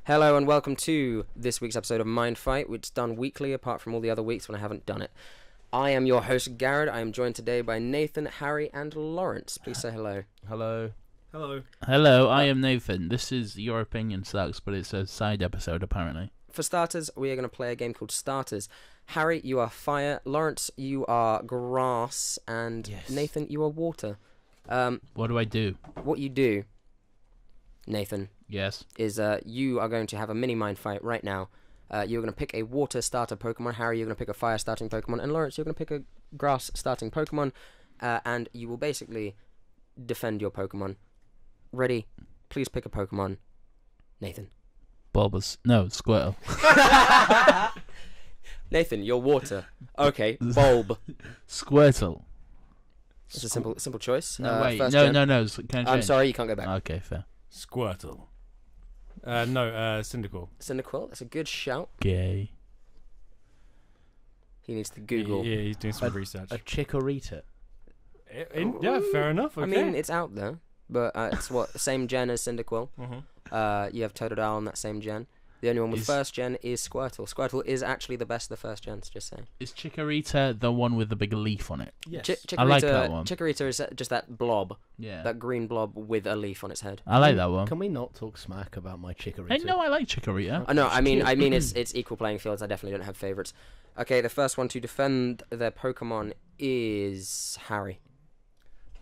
Hello and welcome to this week's episode of Mindfight, which is done weekly apart from all the other weeks when I haven't done it. I am your host, Garrod. I am joined today by Nathan, Harry, and Laurence. Please say hello. Hello. Hello. Hello, I am Nathan. This is Your Opinion Sucks, but it's a side episode, apparently. For starters, we are going to play a game called Starters. Harry, you are fire. Laurence, you are grass. And Yes. Nathan, you are water. What do I do? What you do, Nathan, Yes. is you are going to have a mini mind fight right now. You're going to pick a water starter Pokemon. Harry, you're going to pick a fire starting Pokemon. And Laurence, you're going to pick a grass starting Pokemon. And you will basically defend your Pokemon. Ready? Please pick a Pokemon. Nathan. Bulbous. No, Squirtle. Nathan, you're water. Okay, Bulb. Squirtle. It's a simple choice. No, wait. First No. gen. Can I I'm change? sorry, you can't go back. Okay, fair. Squirtle. Cyndaquil. Cyndaquil, that's a good shout. Gay. He needs to Google. Yeah, he's doing some research. A Chikorita. Yeah, fair enough. Okay. I mean, it's out there, but it's the same gen as Cyndaquil. You have Totodile on that same gen. The only one with first gen is Squirtle. Squirtle is actually the best of the first gens, just saying. Is Chikorita the one with the big leaf on it? Yes. Chikorita, I like that one. Chikorita is just that blob, Yeah. that green blob with a leaf on its head. I like that one. Can we not talk smack about my Chikorita? Hey, no, I like Chikorita. No, I mean it's equal playing fields. I definitely don't have favorites. Okay, the first one to defend their Pokemon is Harry.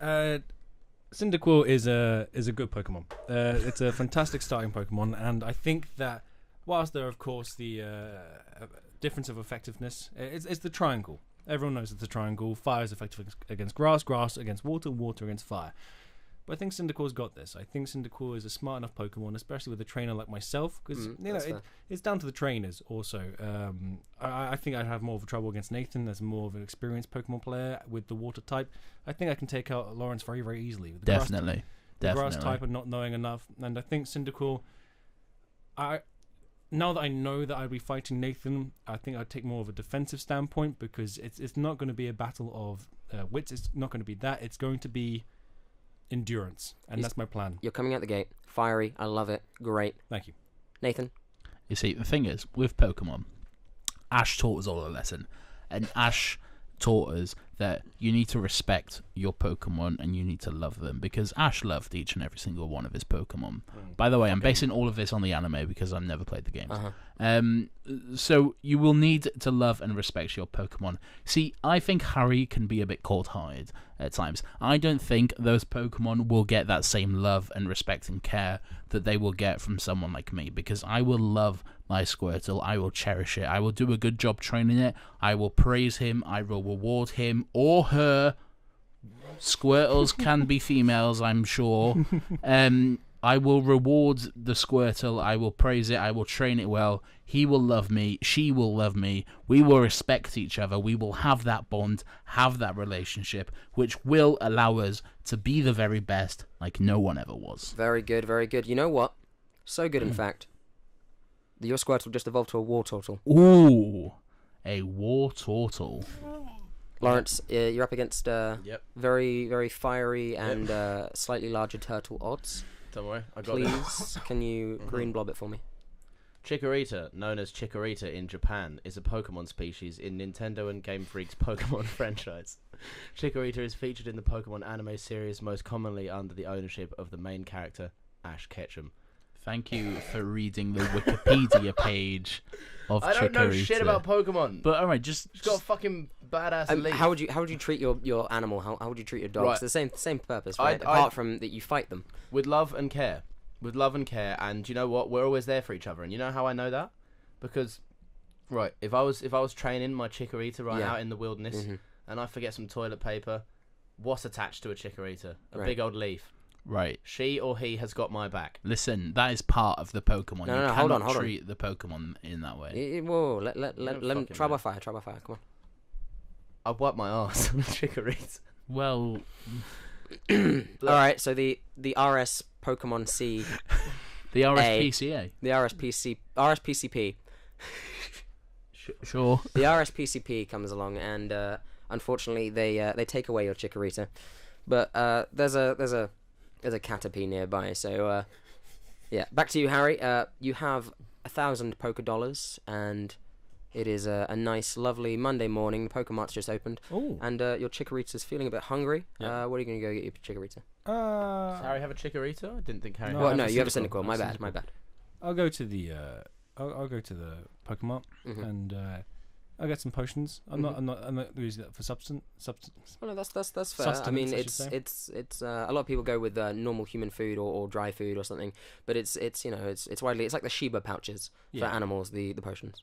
Cyndaquil is a good Pokemon. It's a fantastic starting Pokemon, and I think that whilst there, of course, the difference of effectiveness, it's the triangle. Everyone knows it's the triangle. Fire is effective against grass, grass against water, water against fire. But I think Cyndaquil's got this. I think Cyndaquil is a smart enough Pokemon, especially with a trainer like myself, because it's down to the trainers also. I think I'd have more of a trouble against Nathan as more of an experienced Pokemon player with the water type. I think I can take out Laurence very, very easily. With the Definitely. grass type and not knowing enough. And I think Cyndaquil, now that I know that I'd be fighting Nathan, I think I'd take more of a defensive standpoint, because it's not going to be a battle of wits. It's not going to be that. It's going to be endurance, and that's my plan. You're coming out the gate. Fiery. I love it. Great. Thank you. Nathan? You see, the thing is, with Pokemon, Ash taught us all a lesson. And Ash taught us that you need to respect your Pokemon and you need to love them, because Ash loved each and every single one of his Pokemon. By the way, I'm basing all of this on the anime because I've never played the games. So you will need to love and respect your Pokemon. See, I think Harry can be a bit cold-hearted at times. I don't think those Pokemon will get that same love and respect and care that they will get from someone like me, because I will love my Squirtle, I will cherish it, I will do a good job training it, I will praise him, I will reward him or her. Squirtles can be females, I'm sure. I will reward the Squirtle, I will praise it, I will train it well, he will love me, she will love me, we will respect each other, we will have that bond, have that relationship, which will allow us to be the very best like no one ever was. Very good, very good. You know what? So good, in fact. Your Squirtle just evolved to a Wartortle. Ooh, a Wartortle. Laurence, you're up against very, very fiery and slightly larger turtle odds. Don't worry, I got Please, can you green blob it for me? Chikorita, known as Chikorita in Japan, is a Pokemon species in Nintendo and Game Freak's Pokemon franchise. Chikorita is featured in the Pokemon anime series, most commonly under the ownership of the main character, Ash Ketchum. Thank you for reading the Wikipedia page of Chikorita. I don't know shit about Pokemon. But alright, just It's got a fucking badass leaf. How would you treat your animal? How would you treat your dogs? Right. The same purpose, right? Apart from that you fight them. With love and care. With love and care, and you know what? We're always there for each other. And you know how I know that? Because, right, if I was training my Chikorita out in the wilderness, and I forget some toilet paper, what's attached to a Chikorita? A big old leaf. right. She or he has got my back. Listen, that is part of the Pokemon. No, you hold on. treat the Pokemon in that way. Whoa, let him try by fire. Come on. I've wiped my arse on a Chikorita. Well, All right. So the RS Pokemon C, the RSPCA, the RSPCP. Sure. The RSPCP comes along, and unfortunately they take away your Chikorita, but there's a Caterpie nearby, so Yeah, back to you, Harry. You have 1,000 poker dollars, and it is a nice, lovely Monday morning. The Poker Mart's just opened, Oh. and your Chikorita's feeling a bit hungry. Yeah. What are you going to go get your Chikorita? Does Harry have a Chikorita? I didn't think Harry. No, Well, I no, have a you have a Cyndaquil. Cyndaquil. My I have bad, a my bad. I'll go to the I'll go to the Pokemon Mhm. and I'll get some potions. I'm not using that for substance. Well, no, that's fair. I Sustenance, mean, I should say. it's a lot of people go with normal human food or dry food or something, but it's widely, it's like the Shiba pouches for Yeah. animals, the potions.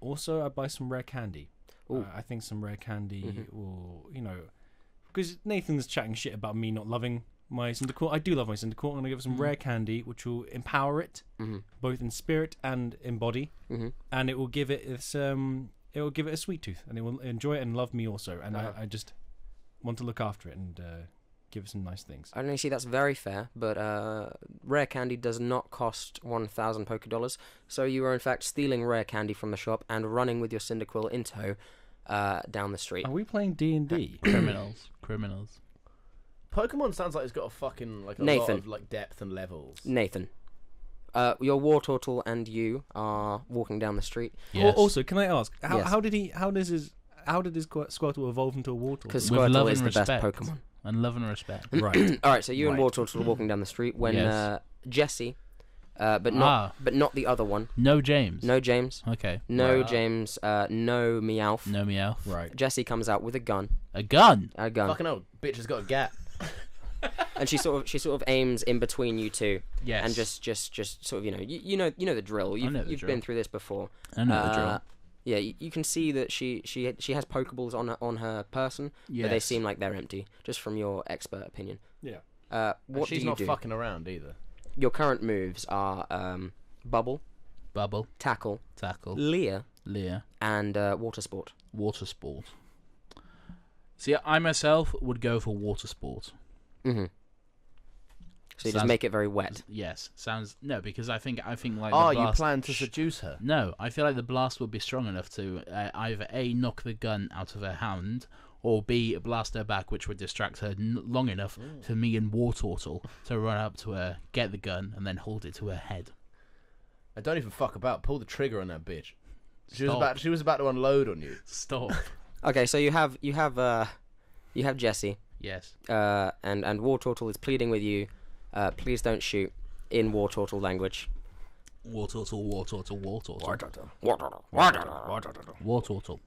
Also, I buy some rare candy. Ooh. I think some rare candy Mhm. will, because Nathan's chatting shit about me not loving my Cyndaquil. I do love my Cyndaquil. I'm gonna give it some rare candy, which will empower it Mm-hmm. both in spirit and in body, Mm-hmm. and it will give it its it will give it a sweet tooth, and it will enjoy it and love me also. And I just want to look after it and give it some nice things. I don't know, see, that's very fair, but rare candy does not cost 1,000 poker dollars, so you are in fact stealing rare candy from the shop and running with your Cyndaquil in tow down the street. Are we playing D&D? Criminals. Pokemon sounds like it's got a fucking like a lot Nathan. of like depth and levels. Nathan, your Wartortle and you are walking down the street Yes. Also, can I ask Yes. how did his Squirtle evolve into a Wartortle? because With love Squirtle is and the best respect. Pokemon. And love and respect. Right. All right, so you and Right. Wartortle are walking down the street when Yes. Jesse, but not the other one. No James. No James. Okay. No Right. James. No Meowth. No Meowth. Right. Jesse comes out with a gun. A gun. Fucking hell, bitch has got a gap. And she sort of aims in between you two, Yes. and just sort of you know the drill. You've know the been drill. through this before. I know the drill. Yeah, you can see that she has Pokeballs on her person, but they Yes. seem like they're empty, just from your expert opinion. Yeah. What She's do you not do? fucking around either. Your current moves are Bubble, Bubble. Tackle, Tackle. Leer, Leer. and Water Sport. Water sport. See, I myself would go for water sport. Mm-hmm. So you just Sounds- make it very wet. Yes. Sounds no, because I think like. Oh, the you blast, plan to seduce her? No, I feel like the blast would be strong enough to either A, knock the gun out of her hand, or B, blast her back, which would distract her long enough for me and Wartortle to run up to her, get the gun, and then hold it to her head. I don't even fuck about. Pull the trigger on that bitch. She Stop. was about to unload on you. Stop. Okay, so you have Jesse, Yes. and Wartortle is pleading with you. Please don't shoot in Wartortle language. Wartortle. Wartortle.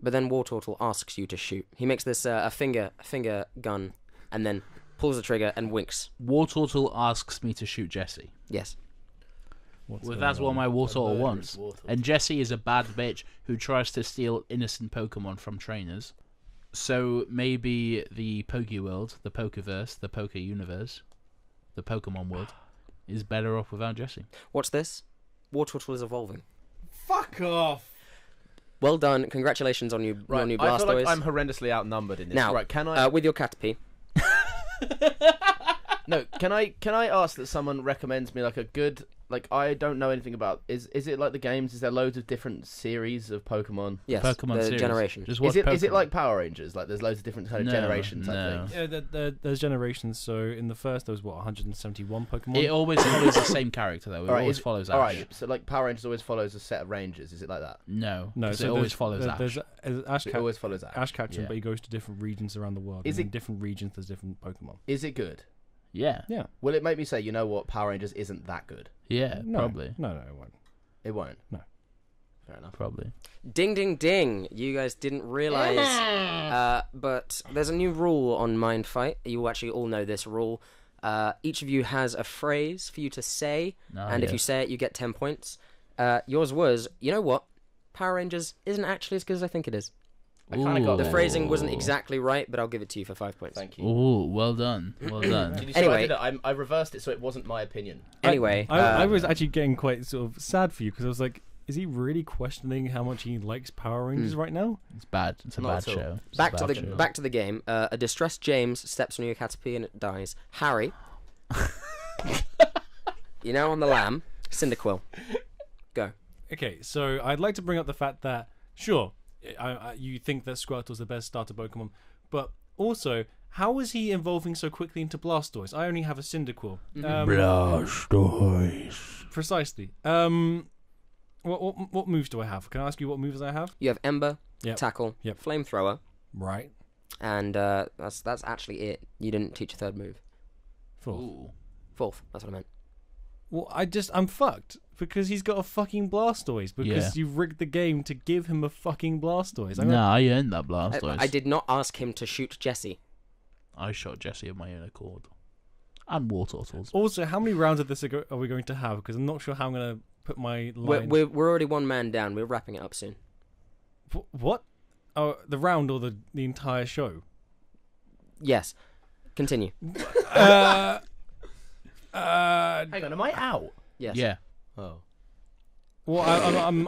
But then Wartortle asks you to shoot. He makes this a finger gun, and then pulls the trigger and winks. Wartortle asks me to shoot Jessie. Yes. Well, that's what my Wartortle wants. Wartortle. And Jessie is a bad bitch who tries to steal innocent Pokemon from trainers. So maybe the Pokeworld, the Pokeverse, the Poke Universe, the Pokemon world is better off without Jessie. What's this? Wartortle is evolving. Fuck off. Well done. Congratulations on your new I feel like Blastoise. I'm horrendously outnumbered in this. Now, right, can I? with your Caterpie. No, can I ask that someone recommends me like a good, like I don't know anything about. Is it like the games? Is there loads of different series of Pokemon? Yes. Pokemon the series. generation. Just Is watch it Pokemon. like Power Rangers? Like there's loads of different kind of No, generations. I no. think. Yeah, there's generations. So in the first, there was 171 Pokemon. It always follows the same character though. It Alright, always follows Ash. All right, so like Power Rangers always follows a set of Rangers. Is it like that? No, No, 'cause so it always there's- follows Ash. There's Ash, It always follows Ash. Ash Ketchum, Yeah. but he goes to different regions around the world. Is and it- in different regions? There's different Pokemon. Is it good? Yeah, Yeah. Will it make me say, you know what, Power Rangers isn't that good? yeah, No, probably, No, it won't. It won't. No. Fair enough. probably. Ding, ding, ding. You guys didn't realize. But there's a new rule on Mindfight. You actually all know this rule. Each of you has a phrase for you to say, and if you say it, you get 10 points. Yours was, you know what? Power Rangers isn't actually as good as I think it is. I kind of got The there. phrasing wasn't exactly right, but I'll give it to you for 5 points. Thank you. Ooh, well done, well done. Did you see what I Anyway. did? I reversed it so it wasn't my opinion. Anyway, I was actually getting quite sort of sad for you because I was like, is he really questioning how much he likes Power Rangers right now? It's bad. It's a Not bad at all. show. It's back a to bad the show. back to the game. A distressed James steps on your Caterpie and it dies. Harry, you're now on the lamb. Cyndaquil, go. Okay, so I'd like to bring up the fact that, sure, you think that Squirtle's the best starter Pokemon, but also, How is he evolving so quickly into Blastoise? I only have a Cyndaquil. Blastoise. Precisely. What moves do I have? Can I ask you what moves I have? You have Ember, Yep. Tackle, Yep. Flamethrower, Right. and that's actually it. You didn't teach a third move. Fourth. Fourth. That's what I meant. Well, I'm fucked because he's got a fucking Blastoise because you rigged the game to give him a fucking Blastoise. No, I earned that Blastoise. I did not ask him to shoot Jesse. I shot Jesse of my own accord. And War Turtles. Also, how many rounds of this are we going to have? Because I'm not sure how I'm going to put my line. We're already one man down. We're wrapping it up soon. What? Oh, the round or the entire show? Yes. Continue. Hang on, am I out? Yes. Yeah. Oh. Well,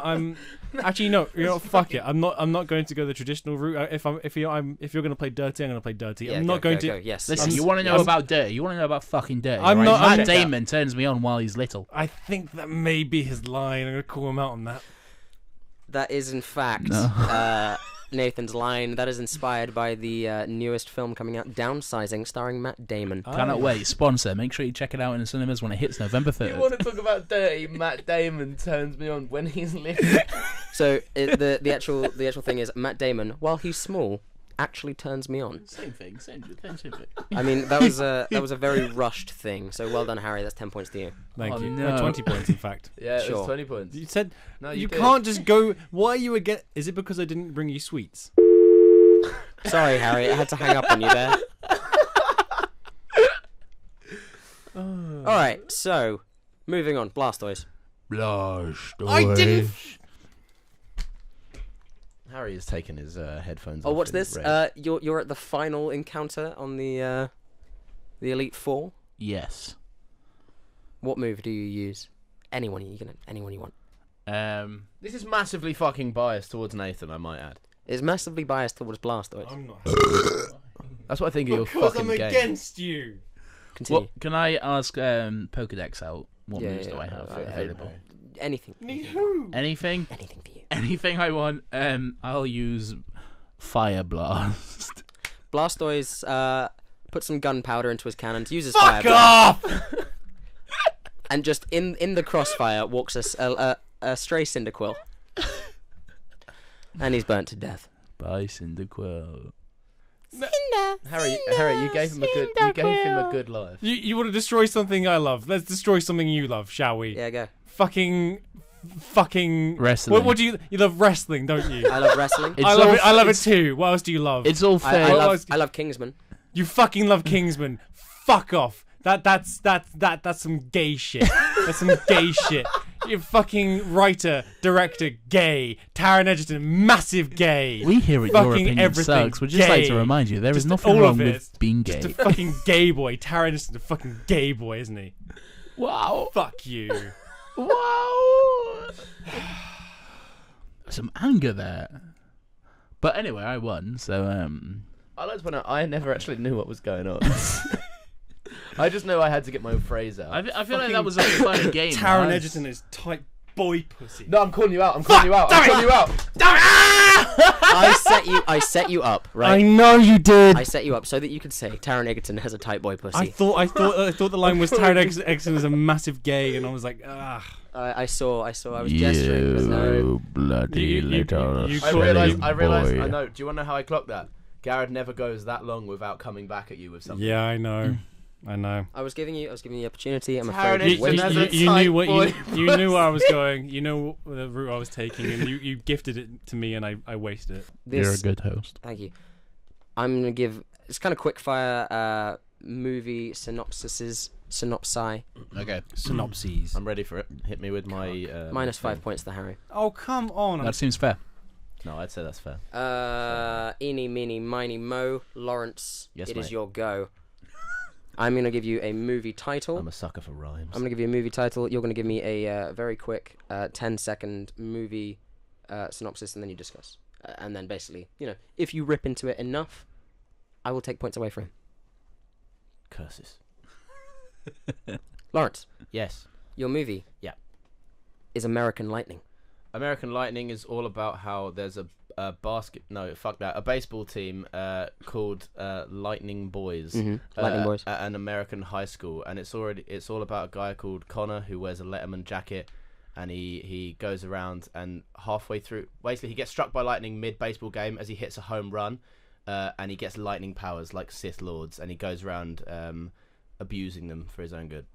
I'm actually no. You know, fuck it. I'm not going to go the traditional route. If you're going to play dirty, I'm going to play dirty. Yeah, I'm not going to. go. Yes. Listen, yes. you want to know about dirty? You want to know about fucking dirty? I'm right? not- Matt I'm- Damon turns me on while he's little. I think that may be his line. I'm going to call him out on that. That is in fact Nathan's line. That is inspired by the newest film coming out, Downsizing, starring Matt Damon. Cannot wait. Sponsor. Make sure you check it out in the cinemas when it hits November 3rd. You want to talk about dirty? Matt Damon turns me on when he's little. So the actual thing is Matt Damon, while he's small, actually turns me on. Same thing. Same thing. I mean, that was a very rushed thing. So well done, Harry. That's 10 points to you. Thank you. no. 20 points, in fact. Yeah, it Sure. was 20 points. You said No, you did. can't just go. Why are you again? Is it because I didn't bring you sweets? Sorry, Harry. I had to hang up on you there. All right. So moving on. Blastoise. Blastoise. I didn't- Harry has taken his headphones Oh, off. what's in this? rage. You're at the final encounter on the Elite Four. Yes. What move do you use? Anyone you want. This is massively fucking biased towards Nathan, I might add. It's massively biased towards Blastoise. I'm not. That's what I think of your Because fucking I'm game. against you. Continue. Well, can I ask Pokedex out? What Yeah, moves do yeah, I have I- available? Anything. Who? Anything? Anything for you. Anything I want. I'll use Fire Blast. Blastoise put some gunpowder into his cannons, uses Fuck fire, off! and just in the crossfire walks a stray Cyndaquil, and he's burnt to death. By Cyndaquil. Harry, you gave him a good life. You want to destroy something I love? Let's destroy something you love, shall we? Yeah, go. Fucking. Wrestling. What do you love? Wrestling, don't you? I love wrestling. It's I love all- it. I love it it's- too. What else do you love? It's all fair. I love Kingsman. You fucking love Kingsman. Fuck off. That's some gay shit. That's some gay shit. You fucking writer, director, gay. Taron Egerton, massive gay. We hear it. Your Fucking opinion everything sucks. We'd just like to gay. remind you there is Just nothing all wrong of it. with being gay. Just a fucking gay boy. Taron Egerton's a fucking gay boy, isn't he? Wow. Fuck you. Wow. Some anger there. But anyway, I won. So I like to point out, I never actually knew what was going on. I just knew I had to get my phrase out. I feel like that was a fun game. Taron man. Egerton is type boy pussy. No, I'm calling you out. I'm calling you out. I set you up, right? I know you did. I set you up so that you could say Taron Egerton has a tight boy pussy. I thought the line was Taron Egerton is a massive gay, and I was like, ah. I saw. I was gesturing. But no. You bloody You- little you- I Sorry, realised. boy. I know. Do you want to know how I clocked that? Garrod never goes that long without coming back at you with something. Yeah, I know. I know. I was giving you the opportunity. I'm Taron afraid. Egerton has a You tight knew what boy you knew where I was going. You know the route I was taking, and you gifted it to me, and I wasted it. You're a This, good host. thank you. I'm gonna give. It's kind of quick fire movie synopsi. Okay. Synopses. I'm ready for it. Hit me with my Minus thing. 5 points to Harry. Oh come on! That seems fair. No, I'd say that's fair. Eeny, meeny, miny, mo. Lawrence, Yes, it is mate. your go. I'm gonna give you a movie title. I'm a sucker for rhymes. I'm gonna give you a movie title. You're gonna give me a very quick 10-second movie synopsis, and then you discuss. And then basically, if you rip into it enough, I will take points away from him. Curses. Lawrence, Yes. your movie, Yeah. is American Lightning. American Lightning is all about how there's a a baseball team called Lightning Boys. Lightning Boys. At an American high school, and it's all about a guy called Connor who wears a Letterman jacket, and he goes around, and halfway through, basically he gets struck by lightning mid baseball game as he hits a home run, and he gets lightning powers like Sith Lords, and he goes around abusing them for his own good.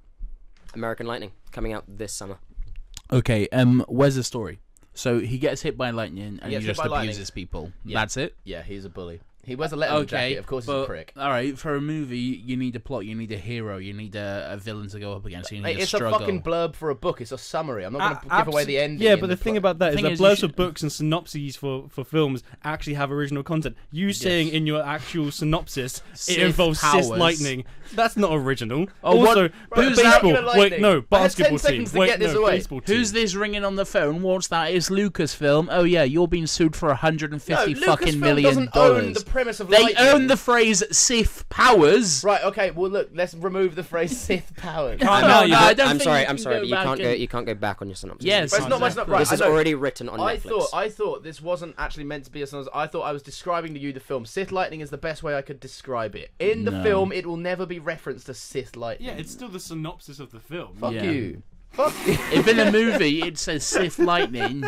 American Lightning, coming out this summer. Okay, where's the story? So he gets hit by lightning and he just abuses people. Yeah. That's it? Yeah, he's a bully. He wears a Letterman jacket, of course he's a prick. Alright, for a movie, you need a plot, you need a hero, you need a villain to go up against, you need it's a struggle. a fucking blurb for a book, it's a summary. I'm not going to give away the ending. Yeah, but the thing about that is that blurbs should... of books and synopses for films actually have original content. You saying in your actual synopsis it involves Sith lightning, that's not original. Also, baseball. Wait, no, basketball team. Wait, no, baseball team. Who's this ringing on the phone? What's that? It's Lucasfilm. Oh yeah, you're being sued for $150 fucking million. Own the premise of they own the phrase Sith powers. Right. Okay. Well, look. Let's remove the phrase Sith powers. I'm sorry, but you can't go back on your synopsis. Yes, but it's not much. Right. This is already written on Netflix. I thought this wasn't actually meant to be a synopsis. I thought I was describing to you the film. Sith lightning is the best way I could describe it. In the film, it will never be referenced to Sith lightning. Yeah, it's still the synopsis of the film. Fuck you. If in a movie it says Sith lightning,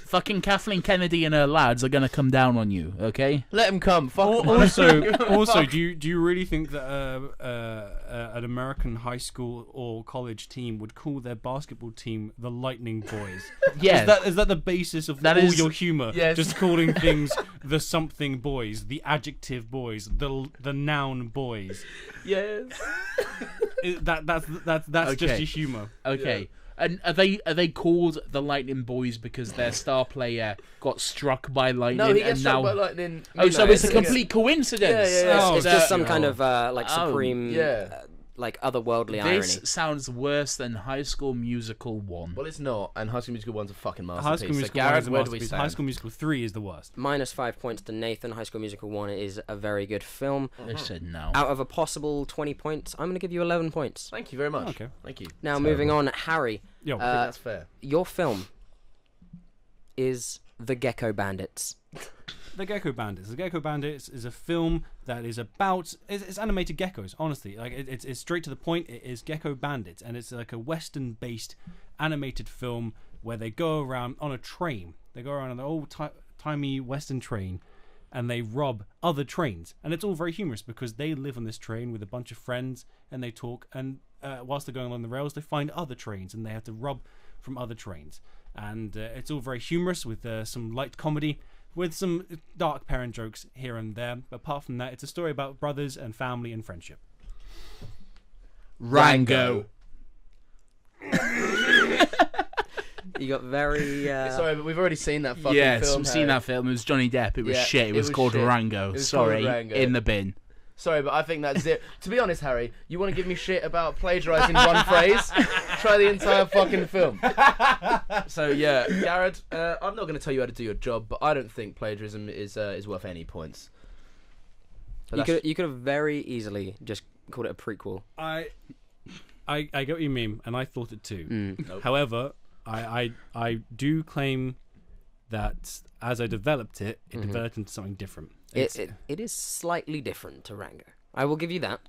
fucking Kathleen Kennedy and her lads are gonna come down on you. Okay, let them come. Fuck. Also, do you really think that an American high school or college team would call their basketball team the Lightning Boys? Yeah. Is that the basis of your humor? Yes. Just calling things the something boys, the adjective boys, the noun boys. Yes. That's okay. just your humor. Okay. Yeah. And are they called the Lightning Boys because their star player got struck by lightning? No, he gets struck by lightning. Oh, so it's a complete coincidence. Yeah. It's just some kind of supreme, like otherworldly irony. This sounds worse than High School Musical 1. Well, it's not, and High School Musical 1's a fucking masterpiece. High School Musical 1 is a masterpiece. High School Musical 3 is the worst. -5 points to Nathan. High School Musical 1 is a very good film. I said no. Out of a possible 20 points, I'm going to give you 11 points. Thank you very much. Okay. Thank you. Now, moving on, Harry. Yo, I think that's fair. Your film is The Gecko Bandits. The Gecko Bandits. The Gecko Bandits is a film that is about... It's animated geckos, honestly. Like it's straight to the point. It is Gecko Bandits, and it's like a Western-based animated film where they go around on a train. They go around on an old-timey Western train, and they rob other trains. And it's all very humorous because they live on this train with a bunch of friends, and they talk, and whilst they're going along the rails, they find other trains, and they have to rob from other trains. And it's all very humorous with some light comedy, with some dark parent jokes here and there. But apart from that, it's a story about brothers and family and friendship. Rango. You got very... Sorry, but we've already seen that fucking film. Yes, we've seen that film. It was Johnny Depp. It was shit. It was called shit. Rango. Sorry, Rango. In the bin. Sorry, but I think that's it. To be honest, Harry, you want to give me shit about plagiarising one phrase? Try the entire fucking film. So yeah, Garrod, I'm not going to tell you how to do your job, but I don't think plagiarism is worth any points. You could have very easily just called it a prequel. I get what you mean, and I thought it too. Nope. However, I do claim that as I developed it, it developed into something different. It is slightly different to Rango. I will give you that.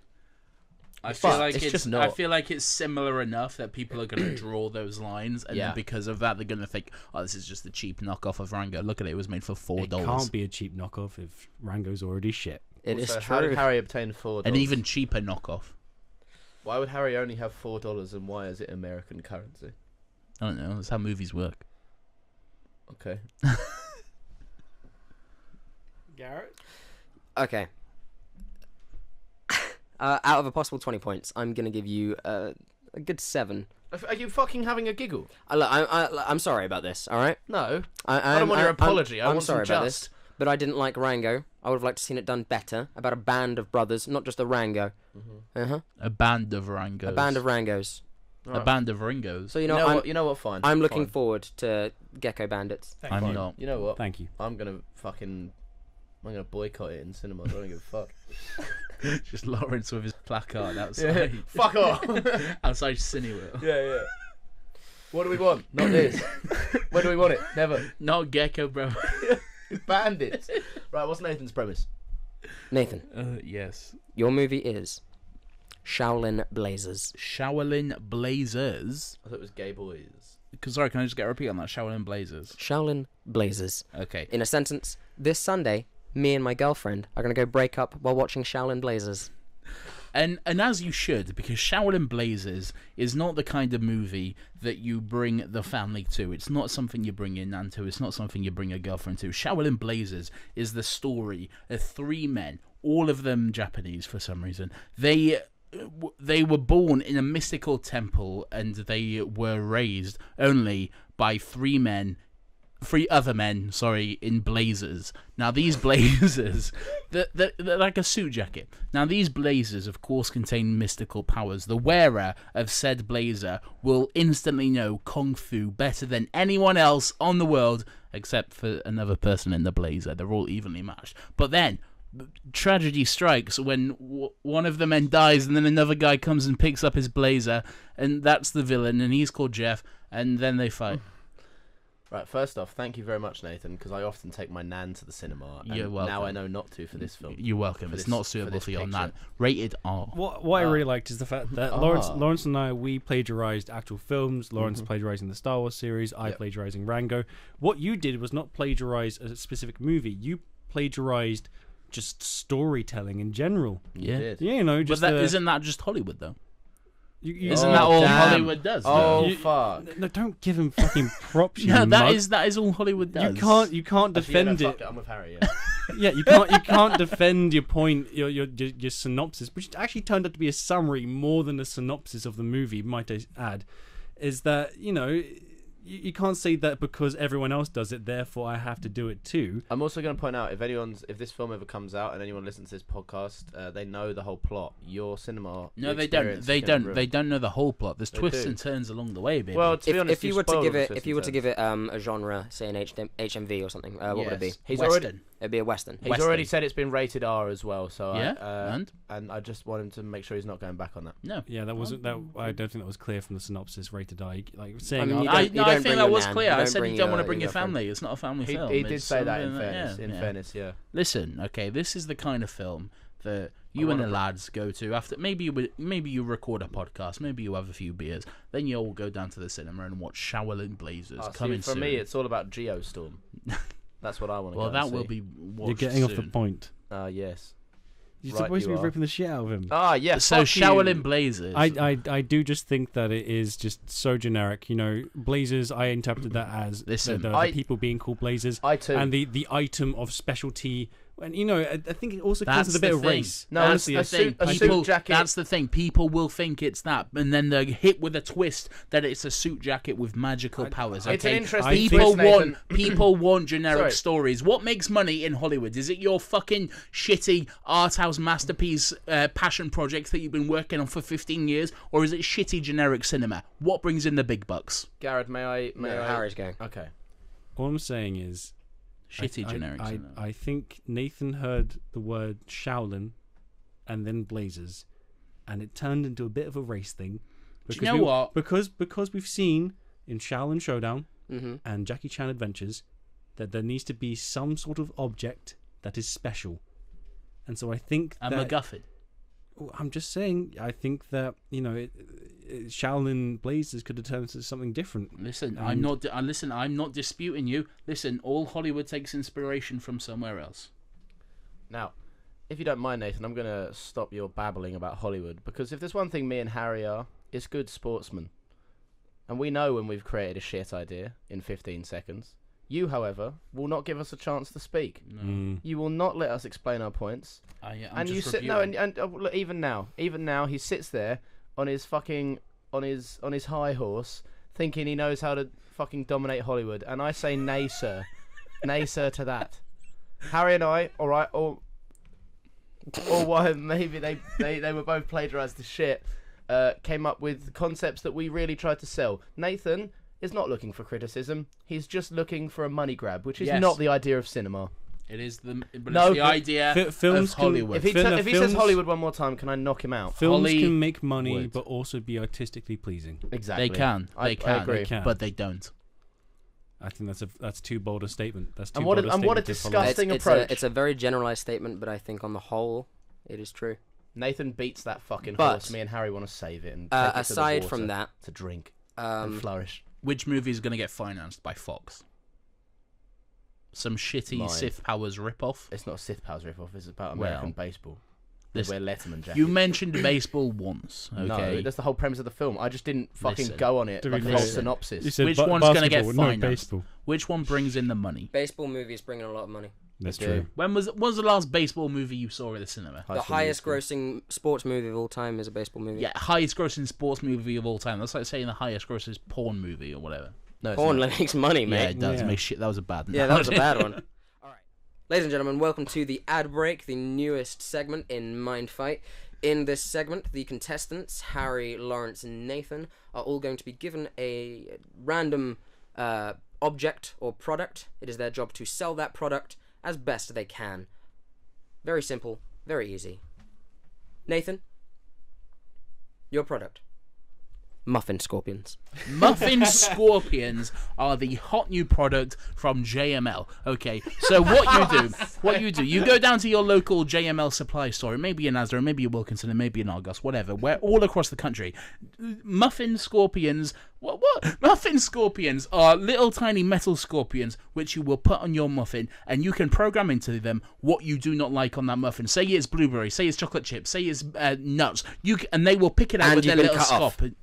I feel like it's similar enough that people are going to draw those lines, and then because of that, they're going to think, "Oh, this is just a cheap knockoff of Rango. Look at it; it was made for $4." It can't be a cheap knockoff if Rango's already shit. It is true. true. How did Harry obtain $4? An even cheaper knockoff. Why would Harry only have $4, and why is it American currency? I don't know. That's how movies work. Okay. Garrett? Okay. Out of a possible 20 points, I'm going to give you a good 7. Are you fucking having a giggle? I'm sorry about this, alright? No. I don't want your apology. I'm sorry about this, but I didn't like Rango. I would have liked to seen it done better, about a band of brothers, not just a Rango. A band of Rangos. A band of Rangos. A band of Ringos. So you know what? Fine. I'm looking forward to Gecko Bandits. I'm not. You know what? Thank you. I'm gonna boycott it in cinemas. I don't give a fuck. Just Laurence with his placard outside. Yeah. Fuck off. Outside Cineworld. Yeah. What do we want? Not this. When do we want it? Never. Not Gecko, bro. Bandits. Right, what's Nathan's premise? Nathan, Yes. your movie is Shaolin Blazers. Shaolin Blazers. I thought it was Gay Boys. Sorry, can I just get a repeat on that? Shaolin Blazers. Shaolin Blazers. Okay. In a sentence, this Sunday, me and my girlfriend are going to go break up while watching Shaolin Blazers. And as you should, because Shaolin Blazers is not the kind of movie that you bring the family to. It's not something you bring your nan to. It's not something you bring a girlfriend to. Shaolin Blazers is the story of 3 men, all of them Japanese for some reason. They were born in a mystical temple, and they were raised only by 3 other men, in blazers. Now, these blazers, they're like a suit jacket. Now, these blazers, of course, contain mystical powers. The wearer of said blazer will instantly know Kung Fu better than anyone else on the world, except for another person in the blazer. They're all evenly matched. But then, tragedy strikes when one of the men dies, and then another guy comes and picks up his blazer, and that's the villain, and he's called Jeff, and then they fight. Right, first off, thank you very much, Nathan, because I often take my nan to the cinema, and You're welcome. now I know not to for this film. You're welcome. It's not suitable for your nan. Rated R. What I really liked is the fact that Lawrence and I, we plagiarized actual films. Lawrence plagiarizing the Star Wars series, I plagiarizing Rango. What you did was not plagiarize a specific movie. You plagiarized just storytelling in general. Yeah. Did. Yeah, you know, But just isn't that just Hollywood, though? isn't that all damn. Hollywood does? Oh, You- fuck. No, don't give him fucking props. You No, mug. that is all Hollywood does. You can't defend Actually, yeah, no, it. fuck I'm with Harry, yeah. Yeah, you can't defend your point, your synopsis, which actually turned out to be a summary more than a synopsis of the movie, might I add. Is that, you know, you can't say that because everyone else does it, therefore I have to do it too. I'm also going to point out, if this film ever comes out and anyone listens to this podcast, they know the whole plot. Your cinema. No, they don't. They don't know the whole plot. There's twists and turns along the way, baby. Well, to be honest, If you were to give it a genre, say an HMV or something, what would it be? He's Western. It'd be a Western. He's already said it's been rated R as well, so Yeah, and I just want him to make sure he's not going back on that. No. Yeah, that wasn't that. I don't think that was clear from the synopsis. Rated R, like saying. I mean, I don't think bring that your was nan. clear. I don't said bring you don't your- want to bring your girlfriend. family. It's not a family film. He did It's say that in something fairness. In fairness, yeah. Listen, okay, this is the kind of film that you and the lads go to after. Maybe you record a podcast. Maybe you have a few beers. Then you all go down to the cinema and watch Shaolin Blazers coming for soon. me, it's all about Geostorm. That's what I want to. Well, go that and will see. be watched You're getting off the soon. point. Yes. You're Right, supposed to you be are. ripping the shit out of him. Yeah. So fuck Shaolin you. Blazers. I do just think that it is just so generic. You know, blazers. I interpreted that as Listen, the people being called blazers, I too. and the item of specialty. And you know, I think it also comes That's with a bit the of thing. race. No, That's a the suit- thing. a suit People, jacket- that's the thing. People will think it's that, and then they're hit with a twist that it's a suit jacket with magical powers. It's an Okay, interesting people twist, want Nathan. people want generic Sorry. stories. What makes money in Hollywood? Is it your fucking shitty art house masterpiece passion projects that you've been working on for 15 years, or is it shitty generic cinema? What brings in the big bucks? Garrod, may I? Harry's going. Okay. All I'm saying is, Shitty generic cinema. I think Nathan heard the word Shaolin, and then blazers, and it turned into a bit of a race thing. Do you know what? Because we've seen in Shaolin Showdown Mm-hmm. and Jackie Chan Adventures that there needs to be some sort of object that is special, and so I think A that MacGuffin. I'm just saying. I think that Shaolin Blazers could have turned into something different. Listen, And- I'm not disputing you. Listen, all Hollywood takes inspiration from somewhere else. Now, if you don't mind, Nathan, I'm going to stop your babbling about Hollywood, because if there's one thing me and Harry are, it's good sportsmen. And we know when we've created a shit idea in 15 seconds. You, however, will not give us a chance to speak. Mm. You will not let us explain our points. I'm And you just sit reviewing. look, even now he sits there on his fucking on his high horse, thinking he knows how to fucking dominate Hollywood, and I say nay, sir, nay, sir, to that. Harry and I, all right, or why maybe they were both plagiarized the shit, came up with concepts that we really tried to sell. Nathan is not looking for criticism; he's just looking for a money grab, which is Yes. not the idea of cinema. It is the No, it's the idea films of can- Hollywood. If he Film- if he says films- Hollywood one more time, can I knock him out? Films Holly can make money, would. but also be artistically pleasing. Exactly. They can, I they can, agree. They can. but they don't. I think that's too bold a statement. That's too And what bold a- a and what a statement to follow. disgusting it's approach. it's a very generalized statement, but I think on the whole, it is true. Nathan beats that fucking But- horse. Me and Harry want to save it and take it to the aside water from that, to drink and um, flourish. Which movie is going to get financed by Fox? Some shitty Mine. Sith Powers ripoff? It's not a Sith Powers riff-off. It's about Well, American baseball. They this- wear Letterman jackets. You mentioned baseball once, okay? No, that's the whole premise of the film. I just didn't fucking Listen. go on it To be like a fair- whole You synopsis. said Which one's gonna get basketball, no financed? baseball. Which one brings in the money? baseball movies bring in a lot of money. That's They true. do. When was the last baseball movie you saw at the cinema? High The School highest Musical. grossing sports movie of all time is a baseball movie. Yeah, highest grossing sports movie of all time. That's like saying the highest grossing porn movie or whatever. No, it's Porn not. makes money, Yeah, mate. it does. Yeah. Make shit. That was a bad. Yeah, that was a bad one. All right, ladies and gentlemen, welcome to the ad break, the newest segment in Mindfight. In this segment, the contestants Harry, Laurence, and Nathan are all going to be given a random object or product. It is their job to sell that product as best they can. Very simple, very easy. Nathan, your product. Muffin scorpions. Muffin scorpions are the hot new product from JML. Okay, so what you do, you go down to your local JML supply store. It may be in Asda, it may be in Wilkinson, it may be in Argos, whatever. We're all across the country. Muffin scorpions. What? Muffin scorpions are little tiny metal scorpions which you will put on your muffin, and you can program into them what you do not like on that muffin. Say it's blueberry, say it's chocolate chip, say it's nuts. And they will pick it out And with you've their been little cut off. scop.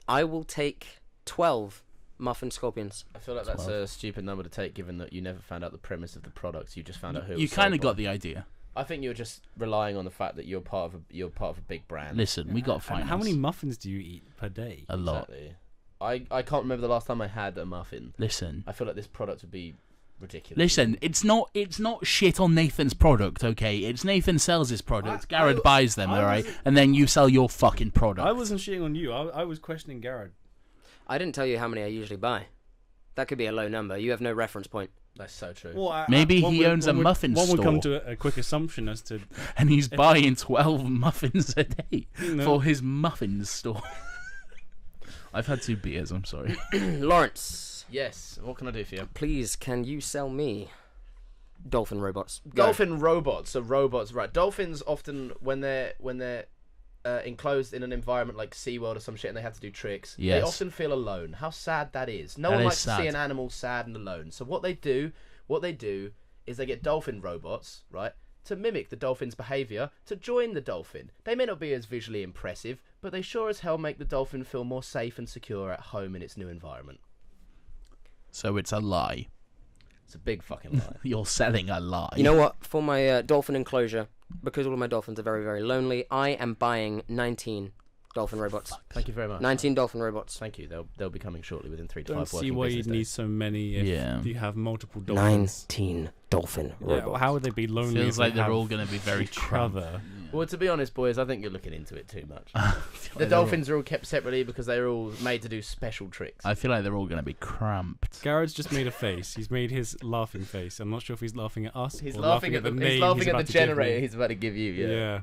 I will take 12 muffin scorpions. I feel like that's a stupid number to take, given that you never found out the premise of the products. You just found out who. You kind of got the idea. I think you're just relying on the fact that you're part of a big brand. Listen, we got And finance. how many muffins do you eat per day? A lot. Exactly. I can't remember the last time I had a muffin. Listen, I feel like this product would be ridiculous. listen. It's not shit on Nathan's product, okay? It's Nathan sells his product. Garrod buys them, I all right? wasn't- And then you sell your fucking product. I wasn't shitting on you. I was questioning Garrod. I didn't tell you how many I usually buy. That could be a low number. You have no reference point. That's so true. Well, Maybe one he would- owns a one would- muffin One would come store. to a quick assumption as to And he's buying 12 muffins a day No. for his muffin store. I've had 2 beers. I'm sorry. Lawrence, Yes. What can I do for you? please, can you sell me dolphin robots? Go. Dolphin robots. So robots, right? Dolphins often when they're enclosed in an environment like SeaWorld or some shit, and they have to do tricks. They Yes. often feel alone. How sad that is. No That one is likes to see sad. an animal sad and alone. So what they do is they get dolphin robots, right, to mimic the dolphin's behaviour, to join the dolphin. They may not be as visually impressive, but they sure as hell make the dolphin feel more safe and secure at home in its new environment. So it's a lie. It's a big fucking lie. You're selling a lie. You know what? For my dolphin enclosure, because all of my dolphins are very, very lonely, I am buying 19 dolphin robots. Thank you very much. 19 dolphin robots. Thank you. They'll be coming shortly within 3 to don't 5 see working why you business need days. so many if Yeah. you have multiple dolphins. 19 dolphin Yeah, robots. well, how would they be lonely? Feels if like they they're have all going to be very each cramped. other? Well, to be honest, boys, I think you're looking into it too much. I The feel like they're dolphins are all kept separately because they're all made to do special tricks. I feel like they're all going to be cramped. Garrod's just made a face. He's made his laughing face. I'm not sure if he's laughing at us. He's or laughing at the name he's laughing at about the to give me. generator he's about to give you. Yeah.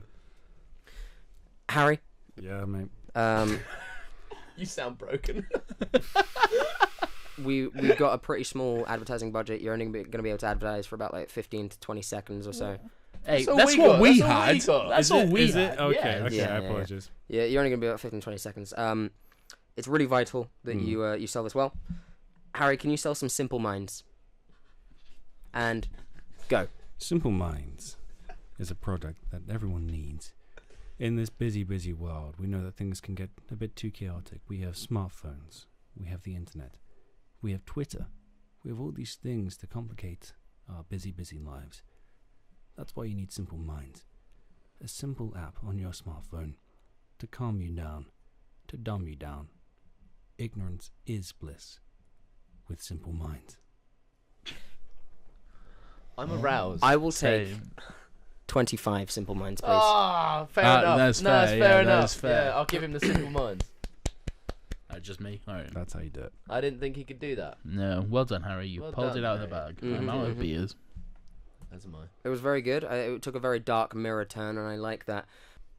Harry, Yeah, mate. You sound broken. we've got a pretty small advertising budget. You're only going to be able to advertise for about like 15 to 20 seconds or so. Hey, That's all that's we what got, we that's all we had. got. That's all we Is had. it? Okay, Yeah. okay. Yeah, I yeah. apologize. Yeah, you're only going to be about 15 to 20 seconds. It's really vital that you sell this well. Harry, can you sell some Simple Minds? And go. Simple Minds is a product that everyone needs. In this busy, busy world, we know that things can get a bit too chaotic. We have smartphones. We have the internet. We have Twitter. We have all these things to complicate our busy, busy lives. That's why you need Simple Minds. A simple app on your smartphone to calm you down, to dumb you down. Ignorance is bliss with Simple Minds. I'm aroused. I will take Same. 25 Simple Minds, please. Ah, fair enough. that's no, fair, it's yeah, fair that enough. is fair. Yeah, I'll give him the simple minds. Just me. All right. That's how you do it. I didn't think he could do that. No, well done, Harry. You Well pulled done, it out of the Harry. bag. Mhm, I'm out of mhm. beers. As am I. It was very good. It took a very dark mirror turn, and I like that.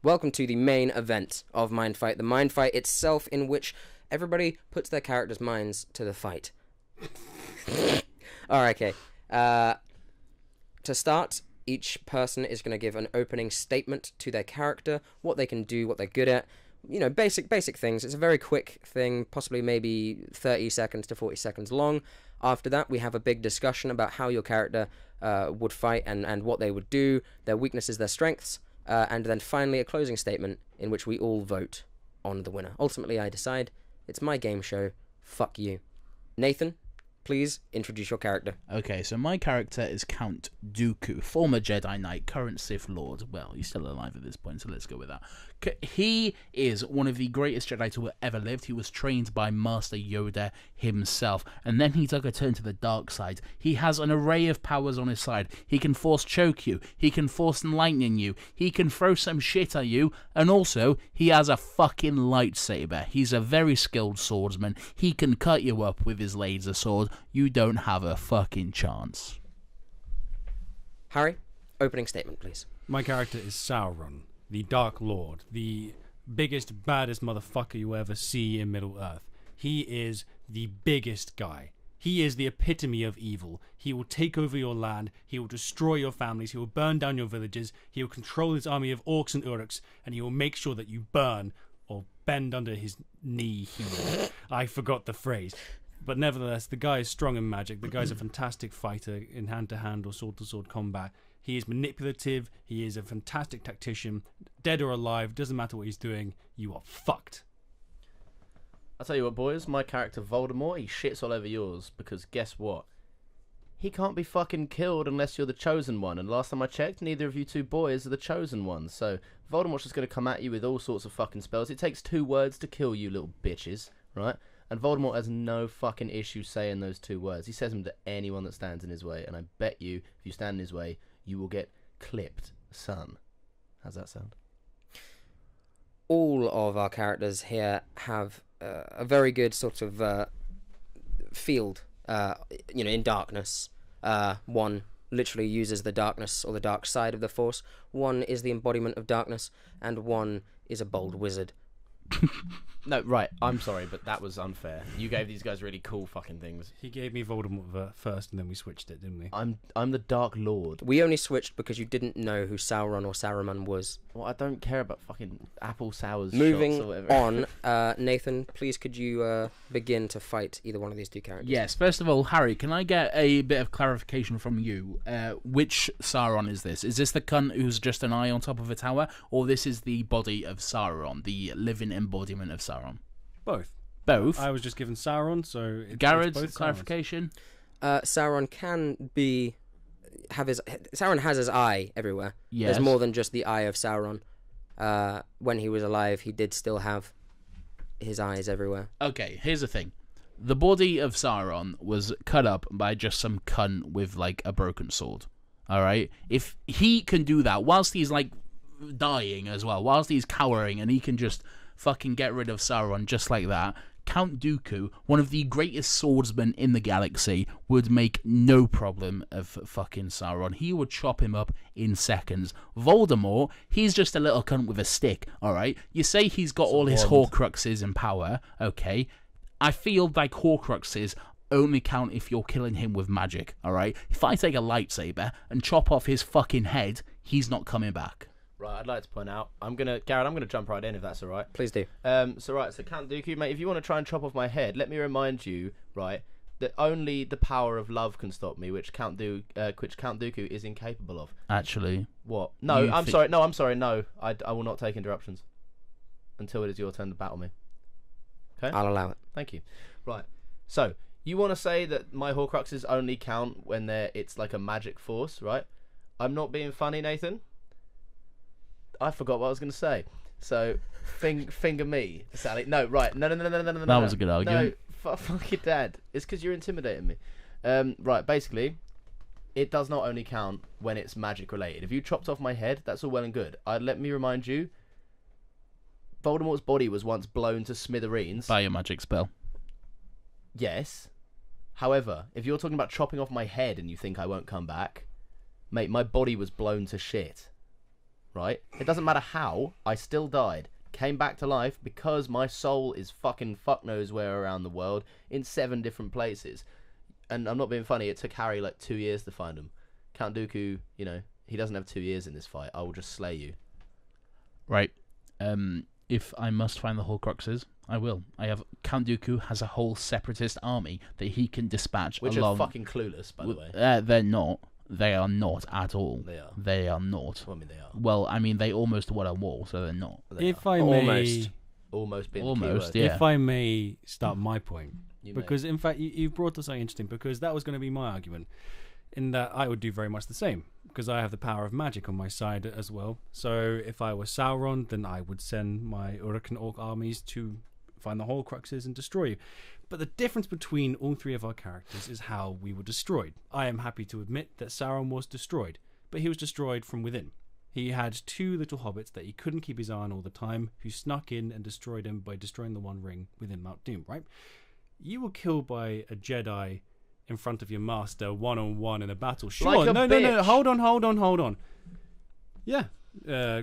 Welcome to the main event of Mindfight. The Mindfight itself, in which everybody puts their characters' minds to the fight. Alright, okay. To start, each person is going to give an opening statement to their character, what they can do, what they're good at. You know, basic things. It's a very quick thing, possibly maybe 30 seconds to 40 seconds long. After that, we have a big discussion about how your character would fight and what they would do, their weaknesses, their strengths, and then finally a closing statement in which we all vote on the winner. Ultimately, I decide. It's my game show. Fuck you. Nathan, please introduce your character. Okay, so my character is Count Dooku, former Jedi Knight, current Sith Lord. Well, he's still alive at this point, so let's go with that. He is one of the greatest Jedi to have ever lived. He was trained by Master Yoda himself, and then he took a turn to the dark side. He has an array of powers on his side. He can force choke you, he can force lightning you, he can throw some shit at you, and also, he has a fucking lightsaber. He's a very skilled swordsman. He can cut you up with his laser sword. You don't have a fucking chance. Harry, opening statement, please. My character is Sauron, the Dark Lord, the biggest, baddest motherfucker you ever see in Middle-earth. He is the biggest guy. He is the epitome of evil. He will take over your land, he will destroy your families, he will burn down your villages, he will control his army of orcs and uruks, and he will make sure that you burn or bend under his knee heel. I forgot the phrase. But nevertheless, the guy is strong in magic. The guy's a fantastic fighter in hand-to-hand or sword-to-sword combat. He is manipulative. He is a fantastic tactician. Dead or alive, doesn't matter what he's doing. You are fucked. I'll tell you what, boys. My character Voldemort, he shits all over yours because guess what? He can't be fucking killed unless you're the chosen one. And last time I checked, neither of you two boys are the chosen ones. So Voldemort's just going to come at you with all sorts of fucking spells. It takes 2 words to kill you little bitches, right? And Voldemort has no fucking issue saying those 2 words. He says them to anyone that stands in his way. And I bet you, if you stand in his way, you will get clipped, son. How's that sound? All of our characters here have a very good sort of field, in darkness. One literally uses the darkness or the dark side of the Force. One is the embodiment of darkness. And one is a bold wizard. No, right, I'm sorry, but that was unfair. You gave these guys really cool fucking things. He gave me Voldemort first, and then we switched it, didn't we? I'm the Dark Lord. We only switched because you didn't know who Sauron or Saruman was. Well, I don't care about fucking apple sours Moving shots or whatever. on, Nathan, please could you begin to fight either one of these 2 characters? Yes, first of all, Harry, can I get a bit of clarification from you? Which Sauron is this? Is this the cunt who's just an eye on top of a tower, or this is the body of Sauron, the living embodiment of Sauron? Both. Both? I was just given Sauron, so it's Garrod's both clarification? Sauron can be... Sauron has his eye everywhere. Yes. There's more than just the eye of Sauron. When he was alive, he did still have his eyes everywhere. Okay, here's the thing. The body of Sauron was cut up by just some cunt with, like, a broken sword. Alright? If he can do that whilst he's, like, dying as well, whilst he's cowering, and he can just fucking get rid of Sauron just like that, Count Dooku, one of the greatest swordsmen in the galaxy, would make no problem of fucking Sauron. He would chop him up in seconds. Voldemort, he's just a little cunt with a stick, alright? You say he's got all his Horcruxes in power, okay? I feel like Horcruxes only count if you're killing him with magic, alright? If I take a lightsaber and chop off his fucking head, he's not coming back. Right, I'd like to point out, Garrod, I'm gonna jump right in if that's all right. Please do. So Count Dooku, mate, if you want to try and chop off my head, let me remind you, right, that only the power of love can stop me, which Count Dooku is incapable of. Actually. What? No, I'm sorry. No, I will not take interruptions until it is your turn to battle me. Okay? I'll allow it. Thank you. Right. So, you want to say that my Horcruxes only count when it's like a magic force, right? I'm not being funny, Nathan. I forgot what I was going to say. So, finger me, Sally. No, right. No. That was a good argument. No, fuck your dad. It's because you're intimidating me. Right, basically, it does not only count when it's magic related. If you chopped off my head, that's all well and good. Let me remind you, Voldemort's body was once blown to smithereens. By a magic spell. Yes. However, if you're talking about chopping off my head and you think I won't come back, mate, my body was blown to shit. Right? It doesn't matter how, I still died. Came back to life because my soul is fucking fuck knows where around the world in 7 different places. and I'm not being funny, it took Harry like 2 years to find him. Count Dooku, you know, he doesn't have 2 years in this fight. I will just slay you. Right. If I must find the Horcruxes, I will. Count Dooku has a whole separatist army that he can dispatch Which along. are fucking clueless, by the way. They're not. They are not at all. They are. They are not. Well, I mean, they are. Well, I mean, they almost won a war, so they're not. If I may, Almost been Almost, keyword. yeah. if I may start my point, You may. because in fact you brought up something interesting, because that was going to be my argument, in that I would do very much the same, because I have the power of magic on my side as well. So if I were Sauron, then I would send my Uruk and Orc armies to find the Horcruxes and destroy you. But the difference between all three of our characters is how we were destroyed. I am happy to admit that Sauron was destroyed, but he was destroyed from within. He had two little hobbits that he couldn't keep his eye on all the time, who snuck in and destroyed him by destroying the One Ring within Mount Doom, right? You were killed by a Jedi in front of your master, one-on-one in a battle. Sure, Like a no, bitch. hold on. Yeah,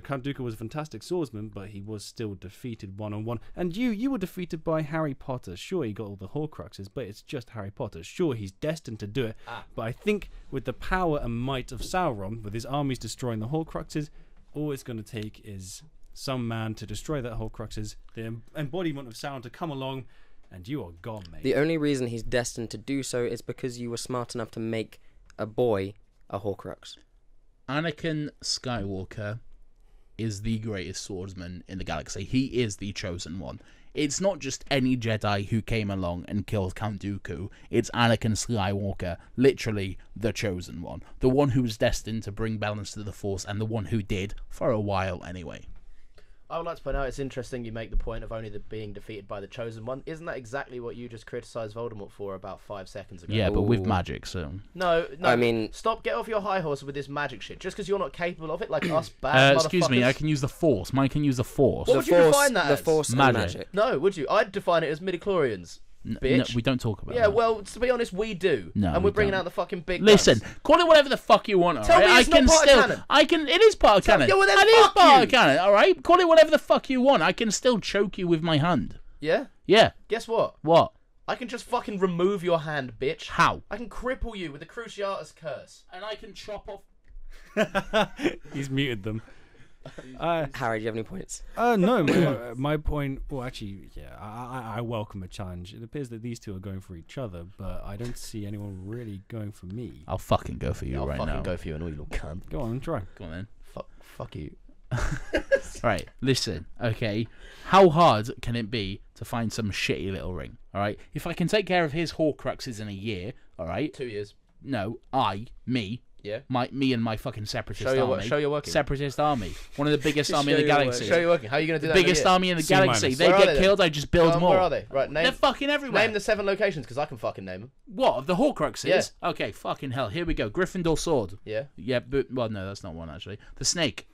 Count Dooku was a fantastic swordsman, but he was still defeated one-on-one. And you were defeated by Harry Potter. Sure, he got all the Horcruxes, but it's just Harry Potter. Sure, he's destined to do it. But I think with the power and might of Sauron, with his armies destroying the Horcruxes, all it's going to take is some man to destroy that Horcruxes, the embodiment of Sauron to come along, and you are gone, mate. The only reason he's destined to do so is because you were smart enough to make a boy a Horcrux. Anakin Skywalker is the greatest swordsman in the galaxy. He is the chosen one. It's not just any Jedi who came along and killed Count Dooku. It's Anakin Skywalker, literally the chosen one. The one who was destined to bring balance to the Force, and the one who did, for a while anyway. I would like to point out it's interesting you make the point of only being defeated by the chosen one. Isn't that exactly what you just criticised Voldemort for about 5 seconds ago? Yeah, but with Ooh. magic, so... No, I mean... Stop, get off your high horse with this magic shit. Just because you're not capable of it, like us bad excuse me, motherfuckers. I can use the Force. Mine can use the Force. What would you define that the as? Force and Magic. magic. No, would you? I'd define it as midichlorians. No, Bitch. we don't talk about Yeah, that. well, to be honest, we do. No, and we we're bringing don't. out the fucking big Listen, guns. call it whatever the fuck you want, Tell alright? me it's not part of canon. It is part of canon. Yeah, well, then It is fuck part you. of canon, alright? Call it whatever the fuck you want. I can still choke you with my hand. Yeah? Yeah. Guess what? What? I can just fucking remove your hand, bitch. How? I can cripple you with the Cruciatus Curse. And I can chop off... He's muted them. Harry, do you have any points? No, my point. Well, actually, yeah, I welcome a challenge. It appears that these two are going for each other, but I don't see anyone really going for me. I'll fucking go for you I'll right fucking now. go for you and all you little cunt. Go on, try. Go on then. Fuck you. Right, listen, okay. How hard can it be to find some shitty little ring? Alright? If I can take care of his Horcruxes in a year, alright? 2 years. No, me Yeah. me and my fucking separatist Show your army. show you're working. Separatist army. One of the biggest army in the Show your galaxy. Show you're working. How are you going to do The that? biggest in a year? army in the C galaxy. minus. They Where are get they then? killed, I just build more. Where are they? Right, They're fucking everywhere. name the 7 locations because I can fucking name them. What, of the Horcruxes? Yeah. Okay, fucking hell. Here we go. Gryffindor sword. Yeah. Yeah, but, well, no, that's not one, actually. The snake.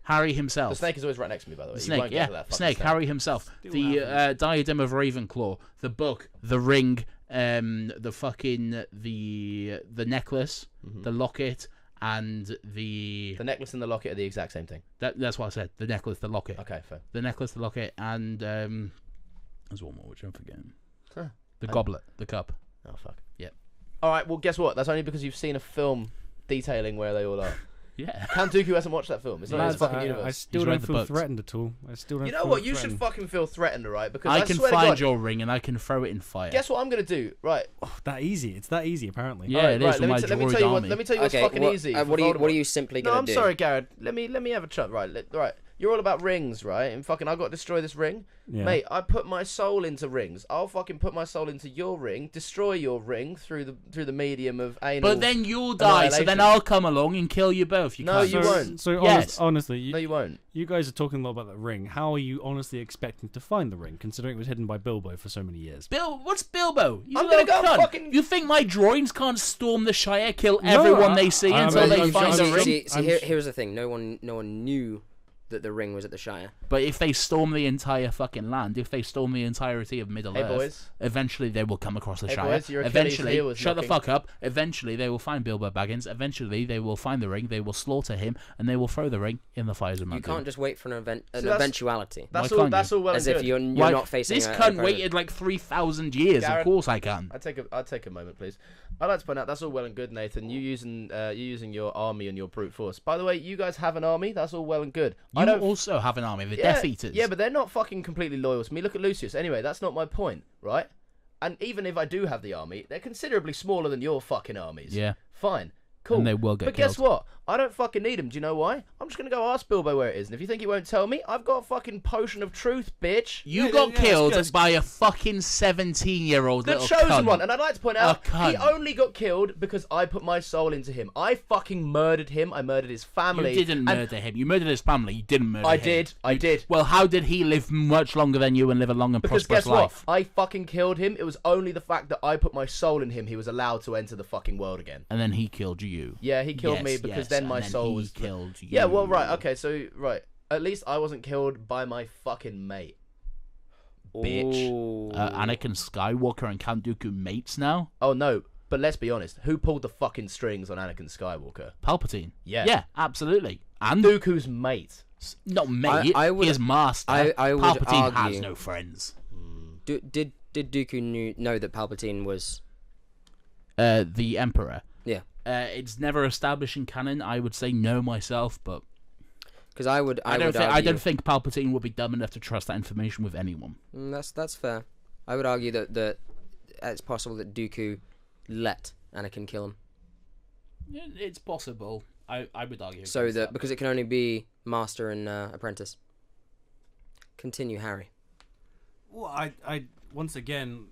Harry himself. The snake is always right next to me, by the way. The You snake, won't get yeah. to that fucking Snake, Harry himself. The diadem of Ravenclaw. The book. The ring. The fucking... The necklace. The locket. And the... The necklace and the locket are the exact same thing. That's what I said. The necklace, the locket. Okay, fair. The necklace, the locket, and... there's one more, which I'm forgetting. Huh. The goblet. The cup. Oh, fuck. Yep. Alright, well, guess what? That's only because you've seen a film detailing where they all are. Yeah. Count Dooku hasn't watched that film. It's not in his Lads, fucking I universe. still He's don't read the feel books. threatened at all. I still don't. You know feel what? You should threatened. fucking feel threatened, right? Because I I can swear to find God, your ring and I can throw it in fire. Guess what I'm going to do? Right. Oh, that easy. It's that easy, apparently. Yeah, Alright, it is right, with my let me droid tell you what. army. Let me tell you what's Okay, fucking what, easy. what for are you Voldemort. simply No, going I'm to do? sorry, Garrod. Let me have a chat. Right, right. You're all about rings, right? And fucking, I got to destroy this ring, Yeah. mate. I put my soul into rings. I'll fucking put my soul into your ring, destroy your ring through the medium of anal. But then you'll die, so then annihilation. I'll come along and kill you both. You No, can't. you So- won't. So Yes. honestly, No, you won't. you guys are talking a lot about that ring. How are you honestly expecting to find the ring, considering it was hidden by Bilbo for so many years? What's Bilbo? You I'm little gonna go cunt. fucking- You think my droids can't storm the Shire, kill No, everyone they see I until mean, they I'm find sure- the ring? See, I'm here's the thing. No one knew that the ring was at the Shire. But if they storm the entire fucking land, if they storm the entirety of Middle Earth, boys. eventually they will come across the Hey, Shire. boys, your Achilles heel Eventually, is shut the knocking. fuck up. Eventually, they will find Bilbo Baggins. Eventually, they will find the ring. They will slaughter him, and they will throw the ring in the fires of You Mount can't Doom. just wait for an that's- eventuality. That's Why all. can't That's you? all well As and if good. you're Why- not facing This an cunt opponent. waited like 3,000 years. Garrod, Of course I can. I'll take a moment, please. I'd like to point out that's all well and good, Nathan. You using your army and your brute force. By the way, you guys have an army. That's all well and good. You also have an army, the Death Eaters. Yeah, but they're not fucking completely loyal to me. Look at Lucius. Anyway, that's not my point, right? And even if I do have the army, they're considerably smaller than your fucking armies. Yeah. Fine. Cool. And they will get But guess killed. what? I don't fucking need them. Do you know why? I'm just going to go ask Bilbo where it is. And if you think he won't tell me, I've got a fucking potion of truth, bitch. You Yeah, got yeah, killed that's good. by a fucking 17-year-old The little chosen cunt. one. And I'd like to point out, A cunt. he only got killed because I put my soul into him. I fucking murdered him. I murdered his family. You didn't and murder him. You murdered his family. You didn't murder I him. did. I did. Well, how did he live much longer than you and live a long and Because prosperous guess what? life? I fucking killed him. It was only the fact that I put my soul in him he was allowed to enter the fucking world again. And then he killed you. Yeah, he killed Yes, me because yes, then and my then soul he was killed you. Yeah, well, right, okay, so right, at least I wasn't killed by my fucking mate. Bitch. Ooh. Anakin Skywalker and Count Dooku mates now? Oh no, but let's be honest, who pulled the fucking strings on Anakin Skywalker? Palpatine. Yeah. Yeah, absolutely. And Dooku's mate. not mate, I would- his master. I would Palpatine argue- has no friends. Did Dooku know that Palpatine was? The Emperor. Yeah. It's never established in canon. I would say no myself, but Because I would. I would don't argue, think Palpatine would be dumb enough to trust that information with anyone. That's fair. I would argue that it's possible that Dooku let Anakin kill him. It's possible. I would argue. So against that because it can only be master and apprentice. Continue, Harry. Well, I once again,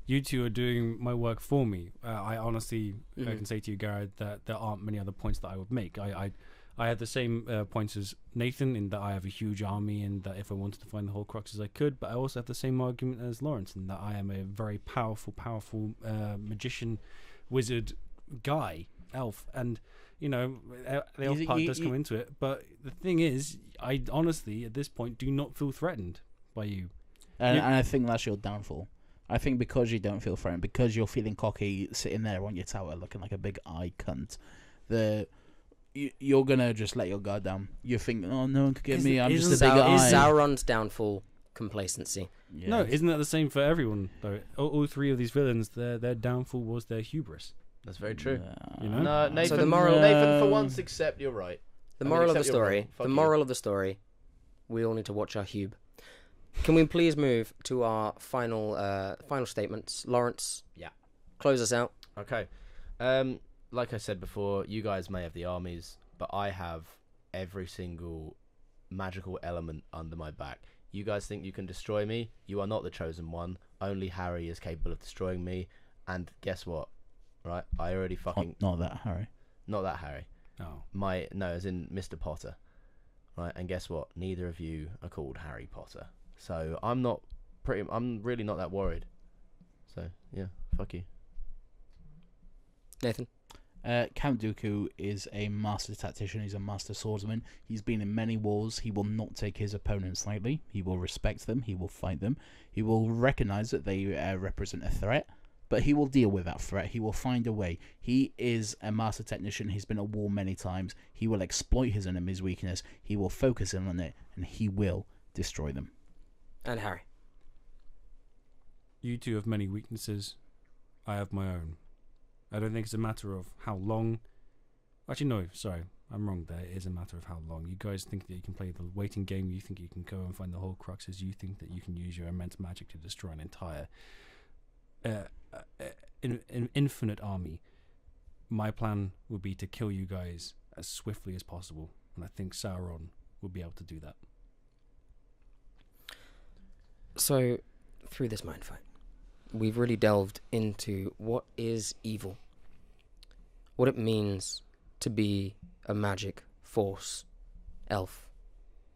you two are doing my work for me. I honestly can say to you, Garrod, that there aren't many other points that I would make. I had the same points as Nathan in that I have a huge army and that if I wanted to find the whole Cruxes I could, but I also have the same argument as Laurence in that I am a very powerful magician, wizard, guy, elf, and you know the elf part does come into it. But the thing is, I honestly at this point do not feel threatened by you. And I think that's your downfall. I think because you don't feel threatened, because you're feeling cocky, sitting there on your tower looking like a big eye cunt, you're gonna just let your guard down. You think, oh, no one could get me. I'm just a big eye. Sauron's downfall complacency. Yeah. No, isn't that the same for everyone though? All three of these villains, their downfall was their hubris. That's very true. You know? No, Nathan, So the moral- Nathan, for once, accept you're right. The I mean, moral of the except you're story. wrong. Fuck The you. moral of the story. We all need to watch our hube. Can we please move to our final statements, Laurence? Yeah. Close us out. Okay. Like I said before, you guys may have the armies, but I have every single magical element under my back. You guys think you can destroy me? You are not the chosen one. Only Harry is capable of destroying me. And guess what? Right? I already fucking... Not that, Harry. Not that Harry. Oh. No, as in Mr. Potter. Right? And guess what? Neither of you are called Harry Potter. So I'm really not that worried. So, yeah, fuck you. Nathan? Count Dooku is a master tactician. He's a master swordsman. He's been in many wars. He will not take his opponents lightly. He will respect them. He will fight them. He will recognize that they represent a threat, but he will deal with that threat. He will find a way. He is a master technician. He's been at war many times. He will exploit his enemy's weakness. He will focus in on it, and he will destroy them. And Harry. You two have many weaknesses. I have my own. I don't think it's a matter of how long. Actually, no, sorry. I'm wrong there. It is a matter of how long. You guys think that you can play the waiting game. You think you can go and find the whole Cruxes. You think that you can use your immense magic to destroy an entire infinite army. My plan would be to kill you guys as swiftly as possible. And I think Sauron will be able to do that. So, through this mind fight, we've really delved into what is evil, what it means to be a magic force, elf,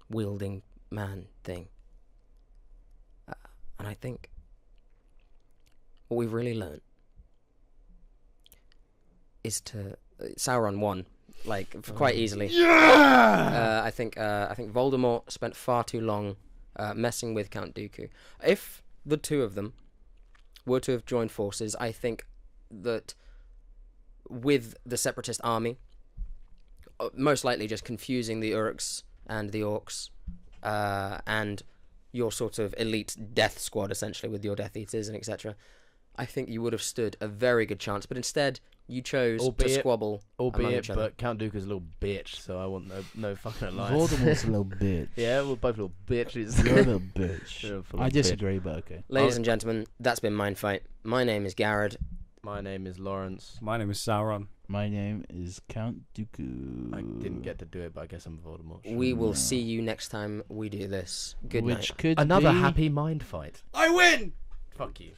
wielding man thing. And I think what we've really learned is Sauron won quite easily. I think Voldemort spent far too long messing with Count Dooku. If the two of them were to have joined forces, I think that with the Separatist army, most likely just confusing the Uruks and the Orcs, and your sort of elite death squad, essentially, with your Death Eaters and etc., I think you would have stood a very good chance. But instead, you chose to squabble among each other. But Count Dooku's a little bitch, so I want no fucking alliance. Voldemort's a little bitch. Yeah, we're both little bitches. You're a little bitch. I disagree, but okay. Ladies and gentlemen, that's been Mindfight. My name is Garrod. My name is Laurence. My name is Sauron. My name is Count Dooku. I didn't get to do it, but I guess I'm Voldemort. We will see you next time we do this. Good night. Which could Another be... happy mind fight. I win! Fuck you.